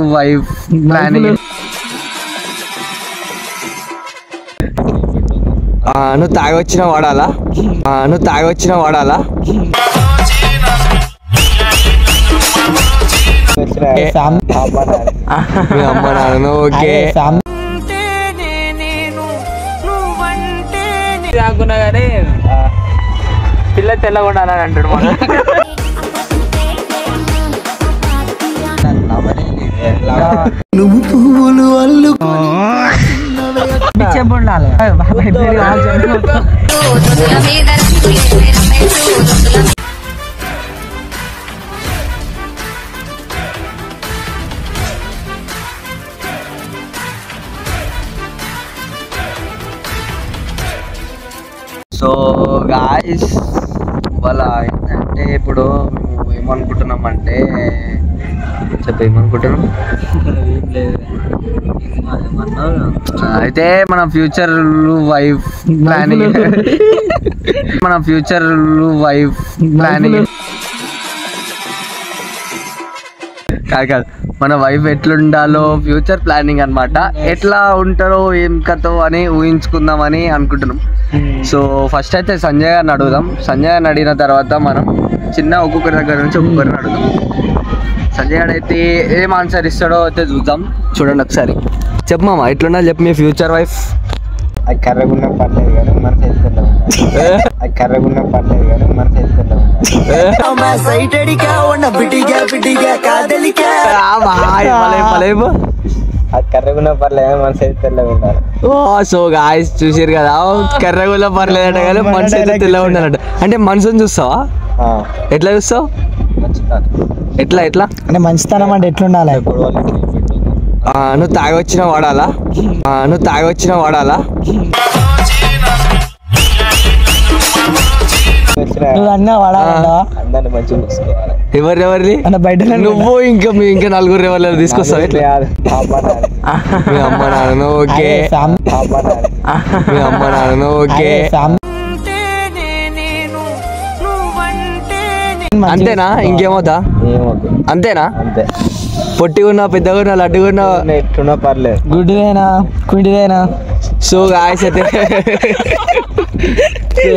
Wife planning నువ్వు తాగొచ్చిన వాడాలా మీ అమ్మ నాన్న ఓకే అనుకున్నా కానీ పిల్ల తెల్లగా ఉండాలని అంటాడు మన నువ్వు పువ్వులు అల్లు సో గాయ్స్ వాళ్ళ ఏంటంటే ఇప్పుడు ఏమనుకుంటున్నామంటే ఏమనుకుంటున్నాం అయితే మన ఫ్యూచర్ వైఫ్ ప్లానింగ్ కాదు మన వైఫ్ ఎట్లుండాలో ఫ్యూచర్ ప్లానింగ్ అన్నమాట. ఎట్లా ఉంటారో ఏం కథో అని ఊహించుకుందామని అనుకుంటున్నాం. సో ఫస్ట్ అయితే సంజయ్ గారిని అడుగుదాం. సంజయ్ గారిని అడిగిన తర్వాత మనం ఒక్కొక్కరి దగ్గర నుంచి ఒక్కొక్కరిని అడుగుదాం. సంజయ్ గారు అయితే ఏం ఆన్సర్ ఇస్తాడో అయితే చూద్దాం. చూడండి ఒకసారి. చెప్పు మామ ఎట్లున్నా చెప్పు మీ ఫ్యూచర్ వైఫ్. అది కర్రగున్న పర్లేదు కానీ మన చేతిలో కర్రగున్న పర్లేదు మన చేతిలో ఉండాలి. సో గాయ్స్ చూసారు కదా, కర్రగుల్ల పర్లేదట కానీ మనసు అయితే తెల్ల ఉండాలట. అంటే మనసుని చూస్తావా? ఎట్లా చూస్తావు? ఎట్లా అంటే మంచితనం అంటే ఎట్లుండాలి? నువ్వు తాగొచ్చిన వాడాలా ఎవరిని బయట నువ్వు ఇంకా నలుగురు ఎవరు తీసుకొస్తావు? మీ అమ్మ నాన్న ఓకే అంతేనా? ఇంకేమవుతా? అంతేనా? పొట్టిగా ఉన్నా పెద్దగా ఉన్నా లడ్డుగా ఉన్నా ఎట్లున్నా పర్లేదు, గుడ్డిదైనా కుంటిదైనా. సో గాయ్స్ అయితే సో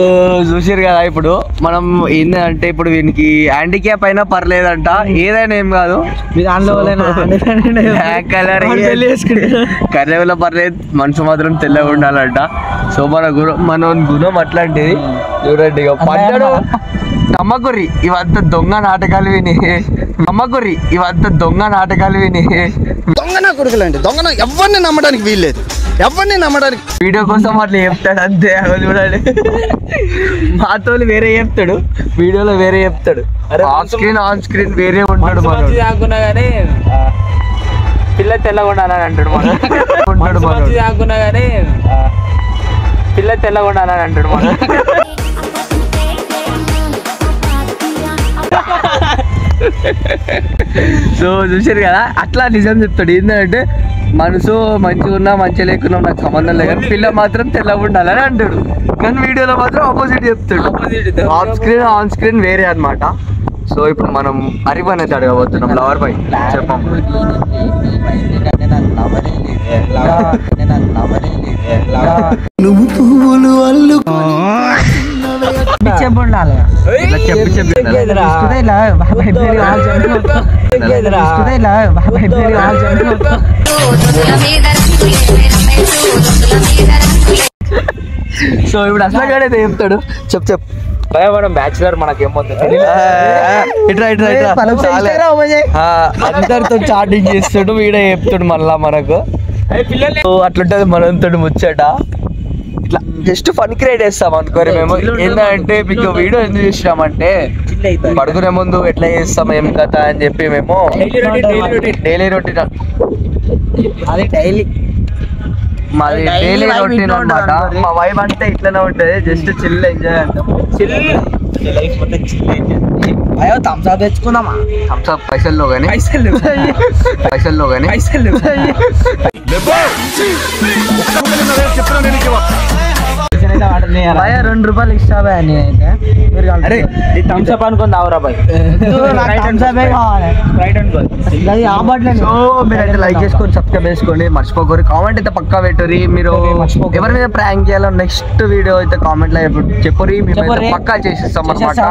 చూసారు కదా, ఇప్పుడు మనం ఏంటంటే ఇప్పుడు వీనికి హ్యాండిక్యాప్ అయినా పర్లేదంట, ఏదైనా ఏం కాదు. మీ దాంట్లో కర్రెలో పర్లేదు, మనసు మాత్రం తెల్లగా ఉండాలంట. సో మన గుణం అట్లాంటిది. చూడండి ఇక పడ్డాడు. నమ్మకురి ఇవంతా దొంగ నాటకాలు విని దొంగ నా కొడుకులండి, దొంగ ఎవరిని నమ్మడానికి వీల్లేదు, వీడియో కోసం అట్లా చెప్తాడు అంతే. చూడండి మాతో వేరే చెప్తాడు, వీడియోలో వేరే చెప్తాడు. ఆన్ స్క్రీన్ వేరే ఉంటాడు. అనుకున్నా కానీ పిల్ల తెల్లగా ఉండాలని అంటాడు మన అనుకున్నా కానీ పిల్ల తెల్లగా ఉండాలని అంటాడు మన. సో చూసారు కదా, అట్లా నిజం చెప్తాడు. ఏంటంటే మనసు మంచిగా ఉన్నా మంచిగా లేకున్నా నాకు సంబంధం లేదు, కానీ పిల్ల మాత్రం తెల్లగా ఉండాలని అంటాడు. కానీ వీడియోలో మాత్రం ఆపోజిట్ చెప్తాడు. ఆన్ స్క్రీన్ వేరే అన్నమాట. సో ఇప్పుడు మనం హరిబ్ అనేది అడగబోతున్నాం. లవర్ బాయ్ చెప్పాం. నువ్వు పువ్వులు అల్లు చెప్పు సో ఇప్పుడు అసలు చెప్తాడు. చెప్పు మనం బ్యాచులర్, మనకేమవుతుంది అందరితో చాటింగ్ చేస్తాడు, వీడే చెప్తాడు మళ్ళా మనకు. అట్లుంటది మనతో ముచ్చట. ఇట్లా జస్ట్ ఫన్ క్రియేట్ చేస్తాం అనుకోరు మేము. ఏంటంటే మీకు వీడియో ఎందుకు చేసినామంటే పడుకునే ముందు ఎట్లా చేస్తాం ఏం కథ అని చెప్పి మేము డైలీ రొటీన్ మాది డైలీ రొటీన్ అన్నమాట. మా వైఫ్ అంటే ఇట్లనే ఉంటుంది, జస్ట్ చిల్ ఎంజాయ్ అంటాం. థమ్స్అప్ తెచ్చుకుందామా? థమ్స్అప్ పైసల్లో కానీ భయ 2 రూపాయలు ఇస్తా భయ నేనైతే మీరు అరే ఈ థమ్స్ అప్ అనుకుని తావురా బాయ్ రైట్ అనుకో సో మీరైతే లైక్ చేసుకొని సబ్స్క్రైబ్ చేసుకోండి మర్చిపోకూరి కామెంట్ అయితే పక్కా పెట్టుర్రి మీరు ఎవరి మీద ప్రాంక్ చేయాలో నెక్స్ట్ వీడియో అయితే కామెంట్ లో చెప్పుర్రి మేము పక్కా చేసిస్తాం అన్నమాట